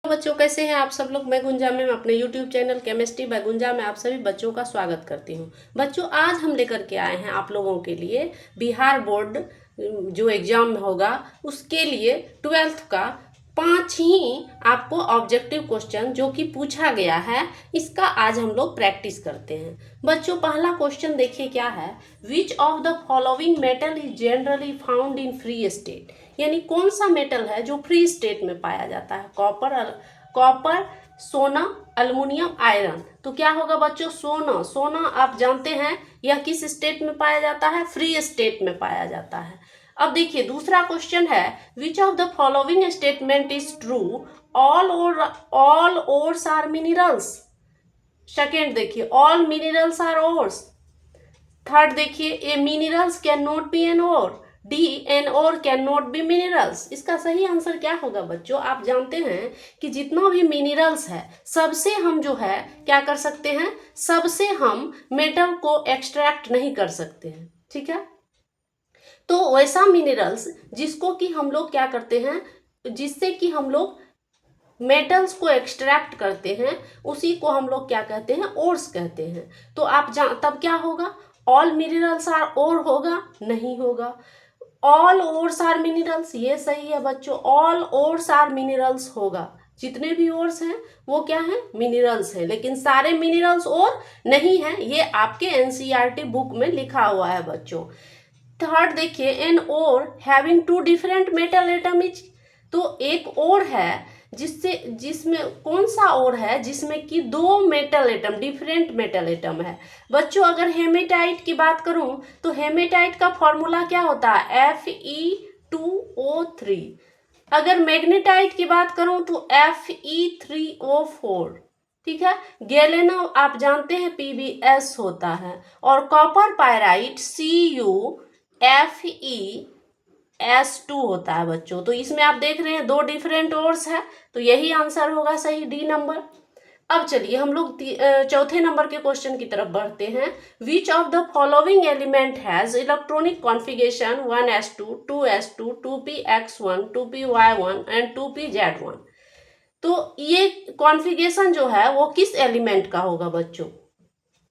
बच्चों, कैसे हैं आप सब लोग। मैं गुंजा में अपने YouTube चैनल केमिस्ट्री बाय गुंजा में आप सभी बच्चों का स्वागत करती हूं। बच्चों, आज हम लेकर के आए हैं आप लोगों के लिए बिहार बोर्ड जो एग्जाम होगा उसके लिए 12th का 5 ही आपको ऑब्जेक्टिव क्वेश्चन जो कि पूछा गया है, इसका आज हम लोग प्रैक्टिस करते हैं। बच्चों, पहला क्वेश्चन देखिए क्या है। Which of the following metal is generally found in free state, यानी कौन सा मेटल है जो फ्री स्टेट में पाया जाता है। कॉपर, सोना, अल्युमिनियम, आयरन। तो क्या होगा बच्चों, सोना आप जानते हैं यह किस स्टेट में पाया जाता है, फ्री स्टेट में पाया जाता है। अब देखिए दूसरा क्वेश्चन है, which of the following statement is true, all ores are minerals. Second देखिए, all minerals are ores. Third देखिए, a minerals can not be an ore, the an ore can not be minerals. इसका सही answer क्या होगा बच्चों, आप जानते हैं कि जितना भी मिनरल्स है सबसे हम जो है क्या कर सकते हैं, सबसे हम मेटल को एक्सट्रैक्ट नहीं कर सकते हैं, ठीक है। तो वैसा मिनरल्स जिसको कि हम लोग क्या करते हैं, जिससे कि हम लोग मेटल्स को एक्सट्रैक्ट करते हैं, उसी को हम लोग क्या कहते हैं, ओर्स कहते हैं। तो आप तब क्या होगा, ऑल मिनरल्स आर ओर होगा, नहीं होगा। ऑल ओर्स आर मिनरल्स, ये सही है बच्चों, ऑल ओर्स आर मिनरल्स होगा। जितने भी ओर्स हैं वो क्या है, मिनरल्स हैं, लेकिन सारे मिनरल्स ओर नहीं है, ये आपके एनसीईआरटी बुक में लिखा हुआ है बच्चों। थर्ड देखिए, an ore having two different metal atom is. तो एक ओर है जिसमें कौन सा ओर है जिसमें कि दो metal atom, different metal atom है। बच्चों, अगर हेमेटाइट की बात करूं तो हेमेटाइट का फॉर्मूला क्या होता है, Fe2O3। अगर मैग्नेटाइट की बात करूं तो Fe3O4, ठीक है। गैलेनो आप जानते हैं PbS होता है, और कॉपर पायराइट CuFeS2 होता है बच्चों। तो इसमें आप देख रहे हैं दो डिफरेंट ओर्स है, तो यही आंसर होगा सही, डी नंबर। अब चलिए हम लोग चौथे नंबर के क्वेश्चन की तरफ बढ़ते हैं। विच of the following element has electronic configuration 1s2, 2s2, 2px1, 2py1 and 2pz1। तो ये कॉन्फ़िगरेशन जो है वो किस एलिमेंट का होगा बच्चों,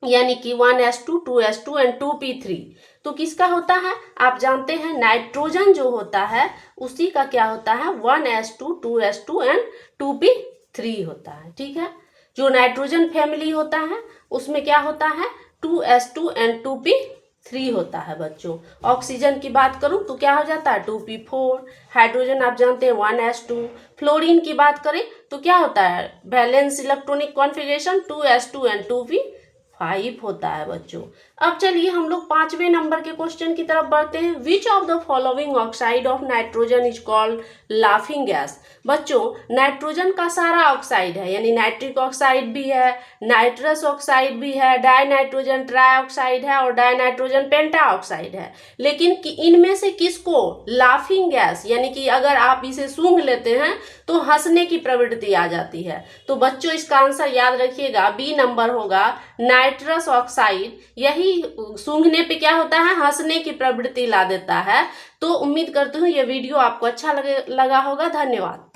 यानी कि 1s2, 2s2 एंड 2p3। तो किसका होता है, आप जानते हैं नाइट्रोजन जो होता है उसी का क्या होता है, 1s2, 2s2 एंड 2p3 होता है, ठीक है। जो नाइट्रोजन फैमिली होता है उसमें क्या होता है, 2s2 एंड 2p3 होता है बच्चों। ऑक्सीजन की बात करूं तो क्या हो जाता है, 2p4। हाइड्रोजन आप जानते हैं 1s2। फ्लोरीन की बात करें तो क्या होता है, valence electronic configuration 2s2 and 2p5 होता है बच्चों। अब चलिए हम लोग 5वें नंबर के क्वेश्चन की तरफ बढ़ते हैं। विच of the following oxide of nitrogen is called laughing gas. बच्चों, नाइट्रोजन का सारा ऑक्साइड है, यानी नाइट्रिक ऑक्साइड भी है, नाइट्रस ऑक्साइड भी है, डाई नाइट्रोजन ट्राइऑक्साइड है और डाई नाइट्रोजन पेंटाऑक्साइड है। लेकिन इनमें से किसको लाफिंग गैस, यानी कि अगर आप इसे सूंघ लेते हैं तो हंसने की प्रवृत्ति आ जाती है। तो बच्चों इसका आंसर याद रखिएगा, बी नंबर होगा नाइट्रस ऑक्साइड। यही सूंघने पे क्या होता है, हंसने की प्रवृत्ति ला देता है। तो उम्मीद करती हूँ ये वीडियो आपको अच्छा लगा होगा। धन्यवाद।